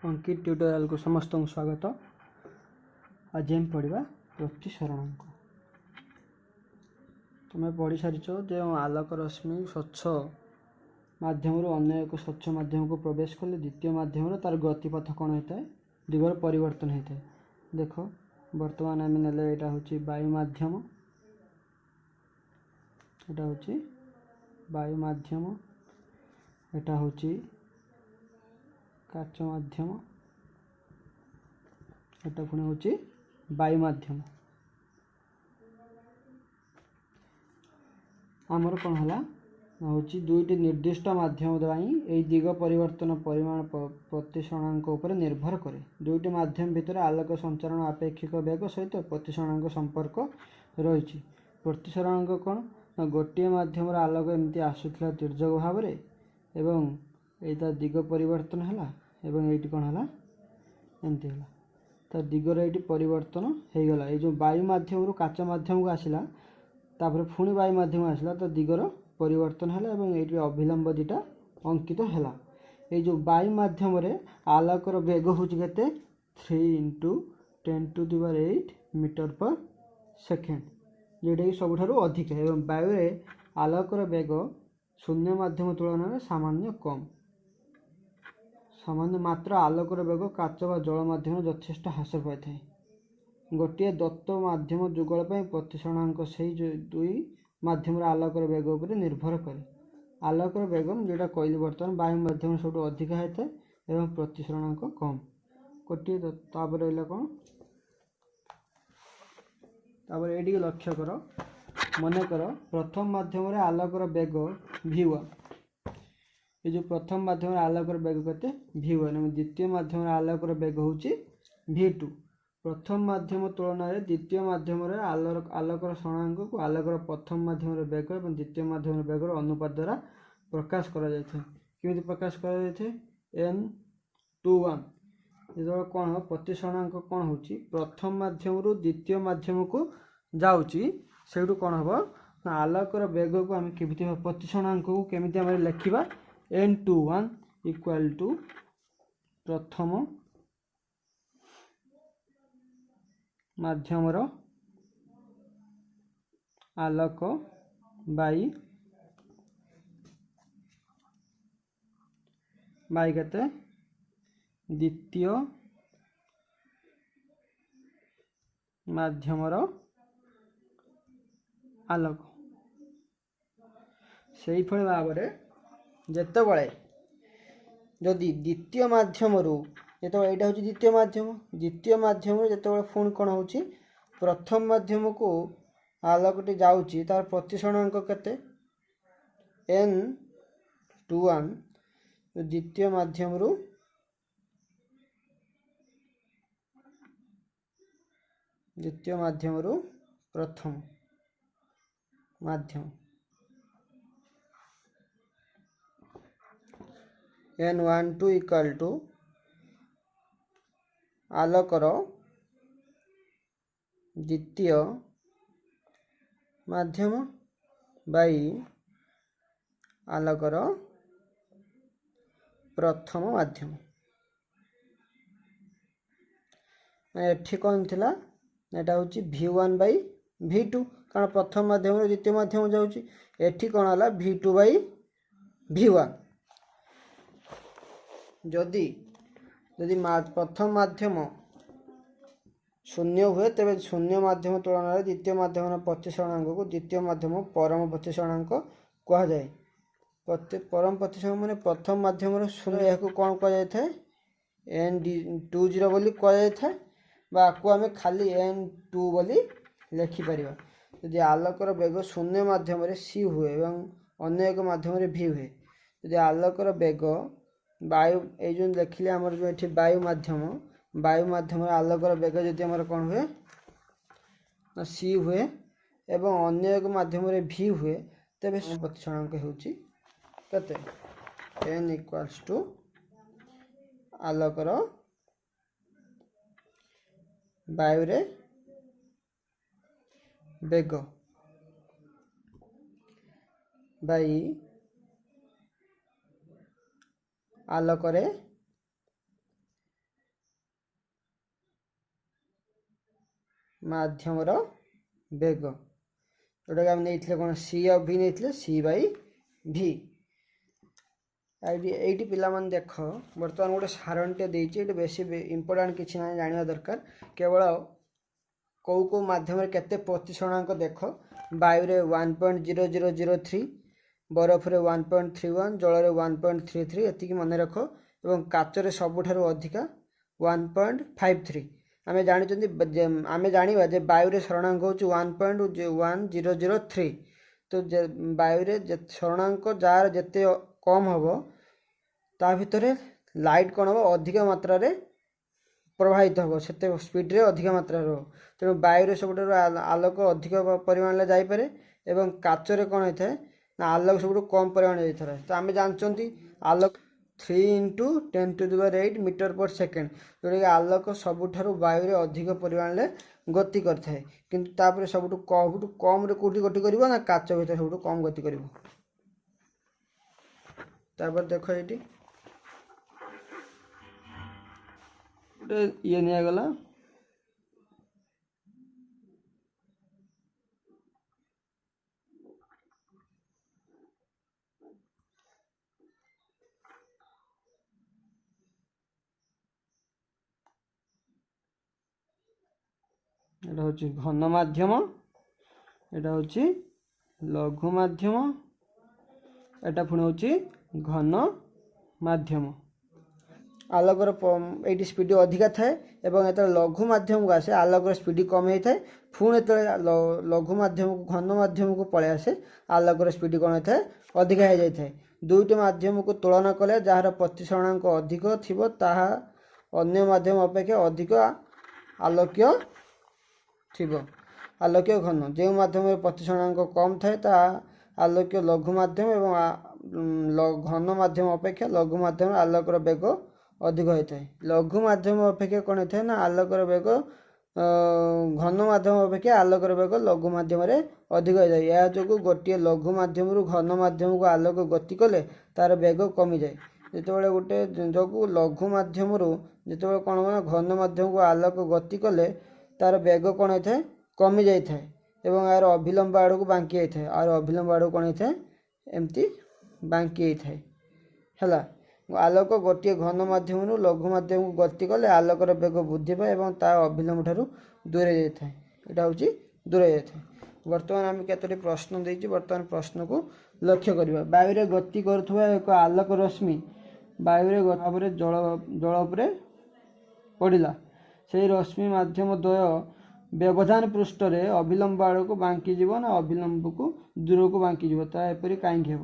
अंकित tutorial को समस्त को स्वागत। आज हम पढ़ा प्रतिसरणांक। तुम्हें पढ़ी सारी जो आलोक रश्मि स्वच्छ माध्यम अन्य एक स्वच्छ माध्यम को प्रवेश कले द्वितीय माध्यम तार गतिपथ कौन होता है, दिगर परिवर्तन होता है। देख बर्तमान आम ने यहाँ हूँ वायु माध्यम, यहाँ हूँ वायु माध्यम, यहाँ हूँ काच माध्यम, एटा पुणी हूँ वायु माध्यम। आमर कौन है हूँ दुईटी निर्दिष्ट माध्यम यही दिग परिवर्तन परिमाण प्रतिसरणांक उपर निर्भर करे। दुईटी माध्यम भितर आलोक संचरण आपेक्षिक वेग सहित प्रतिसरणांक संपर्क रही। प्रतिसरणांक कौन गोटे माध्यम आलोक एमती आसूला तिर्यक भाव एवं यही दिग परिवर्तन है, ये कौन है एमती है तो दिगर ये परिवर्तन हो गला। ये जो वायु माध्यम काच माध्यम को आसला तापर पुणी वायु माध्यम आसला तो दिगर परिवर्तन है, ये अभिलंब दुटा अंकित है। ये जो वायु माध्यम आलोकर वेग हूँ के 3 × 10⁸ मीटर पर सेकेंड, जोटा कि सबुठ अधिक है। वायु आलोकर वेग शून्य माध्यम तुलन में सामान्य कम, सामान्य मात्र आलोकर वेग काच व जल माध्यम यथेष्ट ह्रास पाई था। गोटे दत्त माध्यम जुगल प्रतिसरणांक से दुई माध्यम आलोकर वेग उपर निर्भर करे। आलोकर वेग जोटा कहली बर्तमान वायु माध्यम सब अधिक होता है और प्रतिसरणांक कम। गोटे तापर रहा कौन तापर ये लक्ष्य कर मन कर प्रथम माध्यम आलोकर वेग v1, ये जो प्रथम माध्यम आलोकर वेग के v1 और द्वितीय माध्यम आलोकर वेग हूँ v2। प्रथम माध्यम तुलन में द्वितीय माध्यम आलोकर सणांक को आलोकर प्रथम माध्यम वेग और द्वितीय माध्यम वेगर अनुपात द्वारा प्रकाश करें। प्रकाश कर n/1 जो कौन हो प्रतिसरणांक कौन हो प्रथम माध्यम द्वितीय माध्यम को जाऊँगी से कौन हम आलोकर वेग को आम केमी प्रतिसरणांक को केमी आम लिखा n/1 = प्रथम माध्यम आलोक बाई के द्वितीय माध्यम आलोक। से ही भाव जितेबाला जदि द्वितीय माध्यम जो यहाँ हूँ द्वितीय माध्यम जो पुणी कौन हो प्रथम माध्यम को आलोकटी जाऊँगी तार प्रतिसरणांक केते n/1 द्वितीय माध्यम प्रथम माध्यम n12 = आलोकर द्वितीय माध्यम बाई आलोकर प्रथम माध्यम। एठी कौन थिला एटा हूँ v1/v2 कारण प्रथम माध्यम द्वितीय माध्यम जाऊँगी। एठी कौन है v2/v1। जदि प्रथम माध्यम शून्य हुए तेज शून्य माध्यम तुलन में द्वितीय माध्यम प्रतिसरणांक को द्वितीय माध्यम परम प्रतिसरणांक कहुए। परम प्रतिसरणांक माने प्रथम माध्यम शून्य यह कौन कहुए n/20 बोली कहुए आपको आम खाली n2 बोली लिखिपर। यदि आलोकर वेग शून्य माध्यम c हुए और अन्य एक माध्यम v हुए, यदि आलोकर वेग वायु ये जो देखिले आमर जो ये वायु माध्यम आलोकर वेग जदि आमर कौन हुए c हुए एवं अन्य एक माध्यम v हुए तेरे प्रतिसरणांक होची कते n = आलोकर वायु रे वेग बाई आलोकरे माध्यमर बेग जोटा कि आम नहीं कौन सी आ भी नहीं सी बाई भी ये पिला देख बर्तमान गोटे सारणटे देती बेस इंपोर्टाट किसी ना जाना दरकार केवल कौ कौ मध्यम केते प्रतिशणांक देख वायु रे 1.0003 बरफ रे 1.31 जल रे 1.33 एतिकी मन रख एवं काचरे सबुठारु अधिका 1.53 आमे जानिबा जे वायु रे शरणांक होची 1.1003 तो वायु रे शरणांक जार जेते कम हबो ता भितरे लाइट कौन हम अधिक मात्रा रे प्रवाहित हम से स्पीड रे अधिक मात्रा हो तेणु वायु सब आलोक अधिक परिमाण में जापे और काचरे कौन होता है ना आलोक सब कम परिमाण जाता है तो आम जानते आलोक 3 × 10⁸ मीटर पर सेकेंड जोटा कि आलोक सबुठ वायु रे अधिक परिमाण में गति करता है किंतु सबुठ कम रे कौटी गति कर ना काच भर सब कम गति कर देख ये ये निगला एटा हूँ घन माध्यम एटा हूँ लघु माध्यम एटा पुणी हूँ घन माध्यम आलोकर ये स्पीड अधिका थाए एवं ये लघु माध्यम को आसे आलोकर स्पीड कम होता है पुणी जो लघु माध्यम को घन माध्यम को पलि आसे आलोकर स्पीड कौन होता है अधिका हो जाए दुईट माध्यम को तुलना कले जार प्रतिशणांक अधिक थी अन्य माध्यम अपेक्षा अधिक आलोक्य थी आलोक्य घन जो माध्यम प्रतिशणांक कम थाए ता आलोक्य लघु माध्यम एवं घन माध्यम अपेक्षा लघु माध्यम आलोकर बेग अधिक होता है लघु माध्यम अपेक्षा कौन होता है ना आलोकर बेग घन माध्यम अपेक्षा आलोकर बेग लघु माध्यम अधिक होता है यह जो गोटे लघु माध्यम घन माध्यम को आलोक गति कले तार बेग कमी जाए जिते गोटे जो लघु माध्यम जिते कौन हो घन माध्यम को आलोक गति कले तार बेग कौन होता है कमी जाए एवं यार अभिलंब आड़ को बांकी जाता है और अभिलंब आड़ कौन होता है एमती बांकी जाए है आलोक गोटे घन माध्यम लघु माध्यम को गति कले आलोकर बेग वृद्धि पाए और ता अभिलंब ठारू दूरे जाए यहाँ हूँ दूरे जाए बर्तमान आम केतोटी प्रश्न देती बर्तमान प्रश्न को लक्ष्य करवा वायु रे गति करुवा एक आलोक रश्मि वायु भाव जल जल उपर पड़ा से रश्मि माध्यम द्वय व्यवधान पृष्ठ रे अभिलंब आड़ को बांकी जीव ना अभिलंब को दूर को बांकी जीव ता एपरी कहीं हे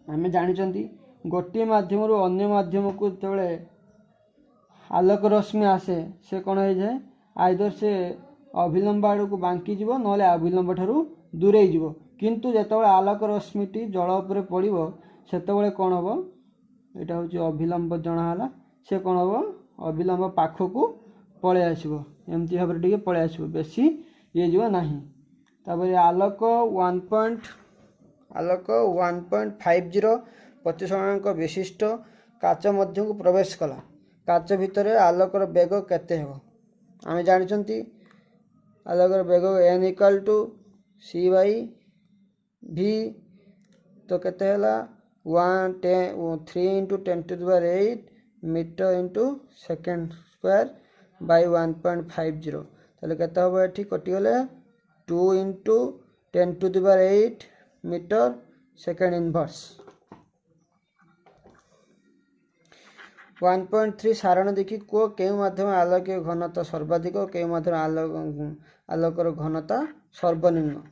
आम जानी गोटे मध्यम अन्य मध्यम को जो आलोक रश्मि आसे से कौन हो जाए आइदर से अभिलंब आड़ को बांकी जीव ना अभिलंब ठारू दूरे जीव किंतु जो आलोक रश्मिटी जल उपर पड़ो से कौन हम यहाँ हूँ अभिलंब जनाला से कौन हम अभिलंब पाखक पलि आसो एमती भाव टे पलि आसो बेसी ये जीव ना आलोक 1.50 प्रतिशणांक विशिष्ट काच मध्य को प्रवेश कला काच भितर आलोकर बेग केते हो आम जानते आलोकर बेग n = c/v तो केते हला 3 × 10⁸ metre into second square by 1.50 ताले केते हो एठी कटिगले 2 × 10⁸ मीटर सेकेंड इनवर्स 1.3 सारण देखी को के माध्यम आलोक घनता सर्वाधिक के माध्यम आलोकर घनता सर्वनिम्न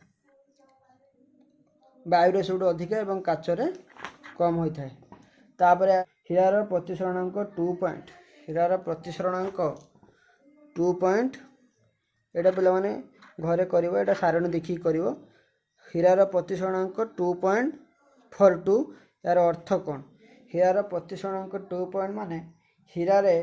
वायु सब अधिक और काचरे कम होता है तापर हीरार प्रतिशरणांक 2 पॉइंट हीरार प्रतिशरणांक 2 पॉइंट एटा पिला माने घरे करिवो एटा सारण देखी करिवो हीरार प्रतिशरणांक 2.42 यार अर्थ कौन हीरार प्रतिशरणांक 2 पॉइंट माने हीरारे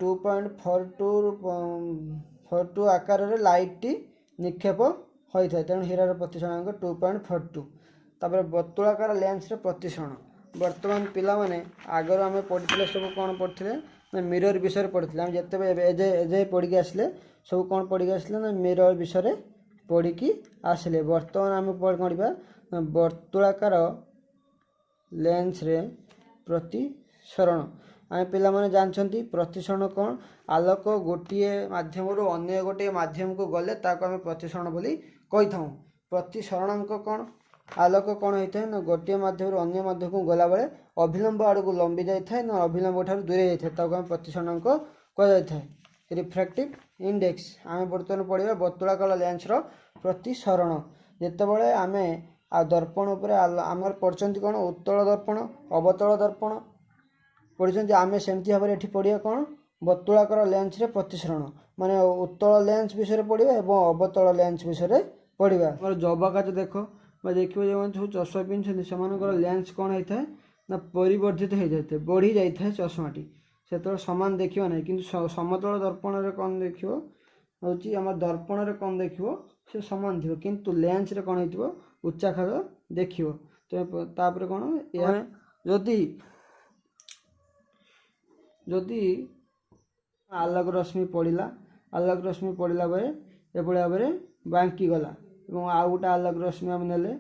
2.42 आकार रे लाइट टी निक्षेप होता है तेणु हीरार प्रतिशरणांक 2.42 तापर वर्तुलाकार लेंस रे प्रतिशरण बर्तमान पिला माने आगर आम पढ़ी सब कौन पढ़ते मिरर विषय पढ़ी आम जिते एजे पढ़ के आसले सब कौन पढ़ के आसले ना मिरर विषय पढ़ की आसले। बर्तमान आम पढ़ा वर्तुलाकार लेंस रे प्रतिसरण। आम पिला माने जानछंती प्रतिसरण कौन आलोक गोटे मध्यम अन्य गोटे मध्यम को गले ताको आम प्रतिसरण बोली कही था। प्रतिसरणांक कौन आलोक कौन होता है ना गोटे मध्यम अन्य मध्य को गला बेले अभिलंब आड़ को लंबी जाए ना अभिलंब ठार दूरे जाए ताको आम प्रतिसरणांक कह। रिफ्रैक्टिव इंडेक्स आम बर्तमान पढ़ा वर्तुलाकार लेंस रो प्रतिसरण। जितेबाला आम दर्पण उपर आमर पढ़ते कौन उत्तल दर्पण अवतल दर्पण पढ़ी आम सेमती भाव में पढ़िया कौन वर्तुलाकार लेंस रे प्रतिसरण माने उत्तल लेंस विषय पढ़ा और अवतल लेंस विषय पढ़ा। और जबकाच देख देखिए जो सब चश्मा पिंधुं से लेंस कौन होता है ना परिवर्धित हो जाए बढ़ी जाए चश्माटी से सामान देखिए ना कि समतल दर्पण रे कौन देखिए हूँ आम दर्पण रे कौन देखिए से सामान थी किंतु लेंस रे कौन हो उच्चाखाद देखिए। तो तापर कौन या जदि जदि आलोक रश्मि पड़ा आलोक रश्मि पड़ा बेले एभली भाव में बांकी गला और आउ गोटे आलोक रश्मि आम नेले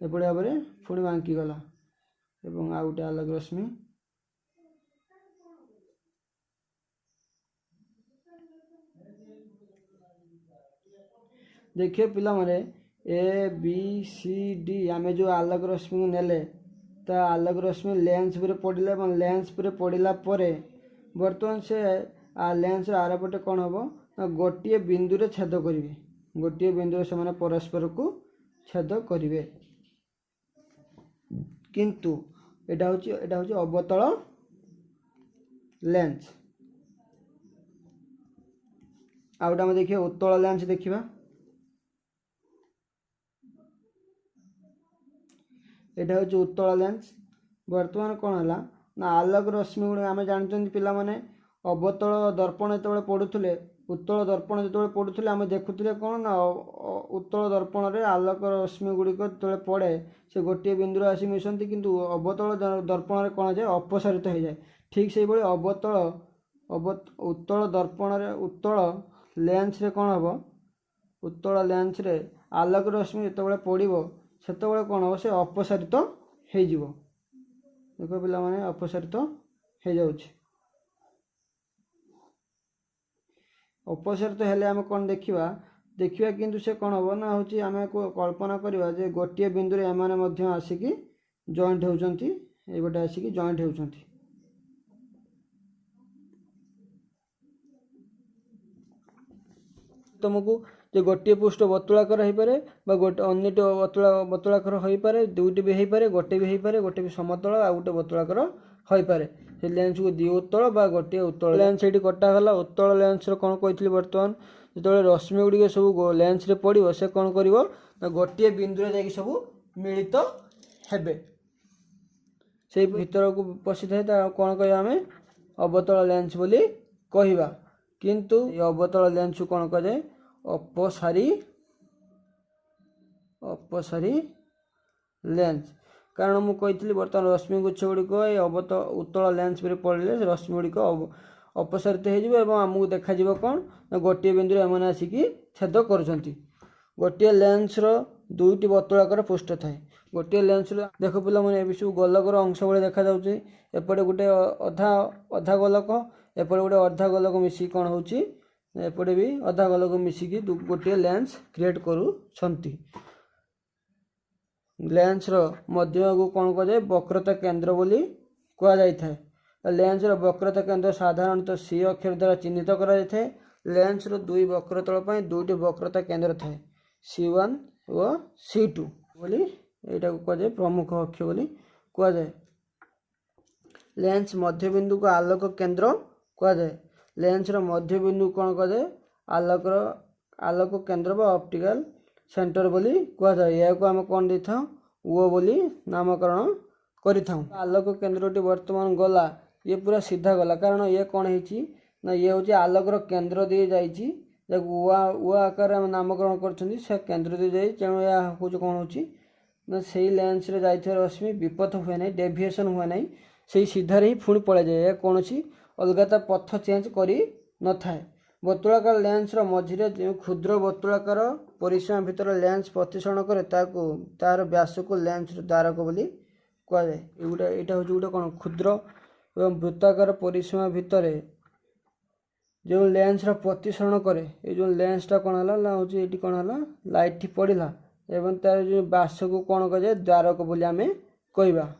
एभली भाव में पुणी बांकी गला और आउ गोटे आलोक रश्मि देखिए पिला माने ए बी सी डी आम जो आलोक रश्मि को नेले तो आलोक रश्मि लेंस पर पड़ा लेंस पर पड़ा बर्तमान से लेंस आरपटे कौन हम ना गोटे बिंदु रे छेद करेंगे गोटे बिंदु से माने परस्पर को छेद करेंगे किंतु एटा हूँ अवतल लेंस। आउटा में देखिए उत्तल लेंस देखिबा एटा हूँ उत्तल लेंस। बर्तमान कौन है ना आलोक रश्मि गुण आम जानते पिला माने अवतल दर्पण जो पढ़ुले उत्तल दर्पण जो पढ़ुले आम देखुले कौन ना उत्तल दर्पण रे आलोक रश्मि गुड़िक जो पड़े से गोटे बिंदु आसी मिशंती किंतु अवतल दर्पण रे कौन जाए अपसारित हो जाए। ठीक से भाई उत्तल दर्पण रे उत्तल लेंस रे कौन हम उत्तल लेंस रे आलोक रश्मि जो पड़ो से कौन हम से अपसारित हो देखो पिला माने अपसारित हो जाउछि। अपसारित हेले आम कौन देखिबा देखिबा किंतु से कौन हम ना हूँ आम को कल्पना करवा जे गोटे बिंदु रे एमाने मध्य आसिकी जॉइंट होउछंती ए गोटे आसिकी जॉइंट होउछंती। तुमको जो गोटे पृष्ठ वर्तुलाकार हो पारे गोटे अन्य वर्तुलाकार हो पारे दुईटी भी हो पारे गोटे भी समतल आ गोटे वर्तुलाकार हो पारे से लेंस को दी उत्तल बा गोटे उत्तल लेंस ये कटागला उत्तल लेंस कौन कही बर्तमान जो रश्मि गुड़िक सब लेंस रे पड़ो से कौन कर गोटे बिंदु जा सब मिलित हेबे से भीतर को पशि था कौन कह आम अवतल लेंस बोली कहवा किंतु अवतल लेंस को कौन कहे अपसारी लेंस कारण मुझे कही बर्तमान रश्मि गुच्छ गुड़िक उत्तल लेंस पर पड़े रश्मि गुड़िक अपसारित होमको देखा कौन गोटे बिंदु एम आसिकी छेद कर गोटे लेंस दुईटी वर्तुलाकार पृष्ठ थाए गोटे लेंस देख पिला मैंने सब गोलकर अंश भाई देखा जाऊँगी एपटे गोटे अधा अधा गोलक एपटे गोटे अर्धा गोलक मिसिक कौन हो एपटे भी अधा गोलक मिसिकी गोटे लेंस क्रिएट करूछंती। लेंस मध्य को कौन कहुए वक्रता केंद्र बोली कहुए। लेंस वक्रता केंद्र साधारणतः सी अक्षर द्वारा चिन्हित कराए। लेंस दुई वक्रतल पर दुईटी वक्रता केंद्र थाए C1 और C2 बोली यहाँ को कहुए प्रमुख अक्ष बोली कहुए। लेंस मध्यबिंदु को आलोक केंद्र कहुए। लेंस मध्य बिंदु कौन कहुए आलोक केंद्र बा ऑप्टिकल सेंटर बोली कहुए। या को आम कौन दे था ओ बोली नामकरण करि थाउ। आलोक केंद्रटी वर्तमान गला ये पूरा सीधा गला कारण ये कौन है ना ये हूँ आलोकर केंद्र दी जाइए ओ आकार नामकरण कर केंद्र दी जाए तेणु यह हूँ कौन हो ना से लेंस रे जाइथिबा रश्मि विपथ हुए ना डेविएशन हुए ना से सीधार ही पुणी पड़े जाए कौन अलग ता पथ चेंज करी न थाए। वर्तुलाकार लेंस मझिरे जो क्षुद्र वर्तुलाकार परिसीमा भितर लेंस प्रतिसरण करे तार व्यास को लेंस द्वारक बोली कहुए। यहाँ हूँ गोटे कौन क्षुद्र एवं वृत्ताकार परिसीमा भितर जो लेंस प्रतिसरण करे ये जो लेंसटा कौन है ना हूँ ये कौन है लाइट पड़ा एवं तार जो व्यास को कौन कहुए द्वारक बोली आम कहवा।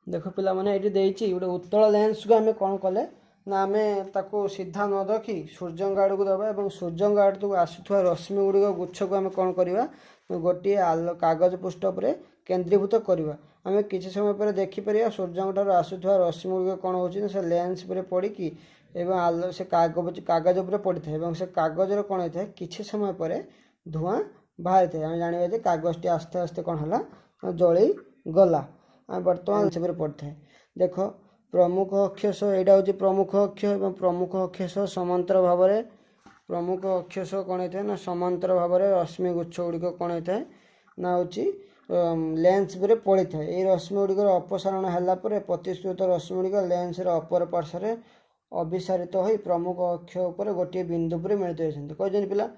देख पिला माने ये देइछि गोटे उत्तल लेंस को आम कौन कले ना आम ताको सीधा न रखी सूर्यंग आड़ को दबा और सूर्यंग आड़ को आसुवा रश्मि गुड़िक गुच्छ को आम कौन करवा गोटे कागज पृष्ठ पर केन्द्रीभूत करवा। आम किसी समय पर देखिपर सूर्यंग ठार आसुवा रश्मि गुड़िक कौन हो से लेंस पर पड़ी एवं से कागज पर पड़ी था से कागज कौन होता है किसी समय पर धूआं बाहरी था आम जाना कागज टी आस्ते आस्ते कौन है जली गला बर्तमान से पड़ता है। देख प्रमुख अक्षस यहाँ हूँ प्रमुख अक्ष और प्रमुख अक्षस समांतर भाव में प्रमुख अक्षस कौन होता है ना समांतर भाव में रश्मि गुच्छ गुड़िक कौन होता है ना हूँ लेंस पर पड़ी था। ये रश्मि गुड़िक अपसारण है प्रतिश्रुत रश्मि गुड़िक लेंस अपर पार्श्व अभिसारित हो प्रमुख अक्ष उपर गोटे बिंदु पर मिलित होती कहते पिला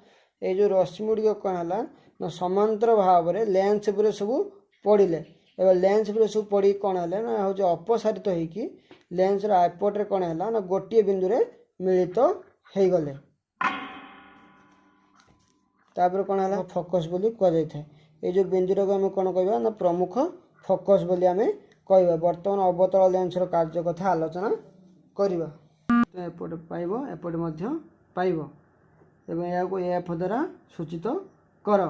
ये जो रश्मि गुड़िक कौन है ना समांतर भाव में लेंस पर सब पड़े एवं लेंस पर सब पड़ी कौन है ना हूँ अपसारित होगी लेंस एपटे कौन है ना गोटे बिंदु रे मिलित हो गले तापर कौन है फोकस बोली कहुए। ये जो बिंदुर को आम कौन कहवा ना प्रमुख फोकस बोली आम कहवा। बर्तमान अवतल लेंस कार्य कथा आलोचना करवा। तो एपटे पाइब एपटे मध्य पाइब एवं या को एफ द्वारा सूचित कर।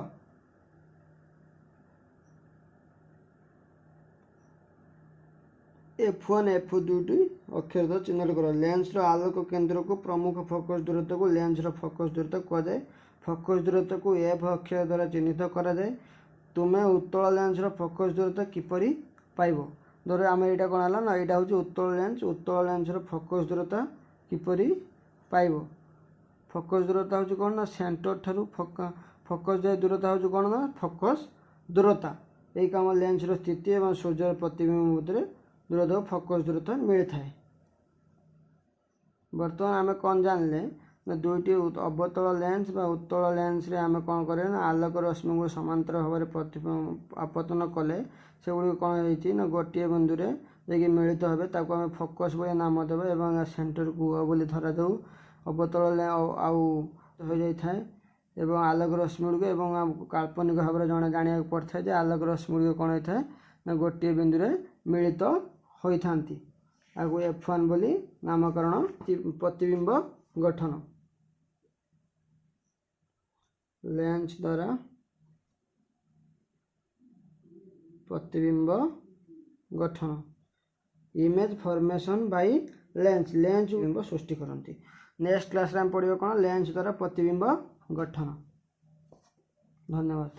F1 F2 अक्षर द्वारा चिन्हित कर। लेंस आलोक केन्द्र को प्रमुख फोकस दूरत्व को लेंस फोकस दूरत्व कहुए। फोकस दूरत्व को F अक्षर द्वारा चिन्हित करा जाए। तुम्हें उत्तल लेंस फोकस दूरत्व किपरि पाइब धर आम यहाँ कौन है ना यहाँ हूँ उत्तल लेंस फोकस दूरता किपरि पाइब। फोकस दूरता हूँ कौन ना सेंटर ठारू फोकस जाए दूरता हूँ कौन ना फोकस दूरता यही कम लेंस स्थिति और सूर्य प्रतिबिंब मध्य दूरता फोकस दूरता मिलता है। बर्तमान आम कौन जानले ना दुईटी अवतल लेंस बा उत्तल लेंस रे आम कौन करें ना आलोक रश्मि को समांतर भाव में आपतन कले से गुड़ कौन होती ना गोटे बिंदु रे जाकि मिलित हे ताको आम फोकस बोली नाम देव एवं सेंटर को बोली धरा जाऊ अवतल आउ हो जाए एवं आलोक रश्मि गुड़िक एवं काल्पनिक भाव में जड़े जाना पड़ता है आलोक रश्मि गुड़िक कौन होता है ना गोटे बिंदु रे मिलित होता आगु F1 बोली नामकरण। प्रतिबिंब गठन लेंस द्वारा प्रतिबिंब गठन इमेज फॉर्मेशन बाय लेंस बिंब सृष्टि करती। नेक्स्ट क्लास में पढ़िबा कौन लेंस द्वारा प्रतिबिंब गठन। धन्यवाद।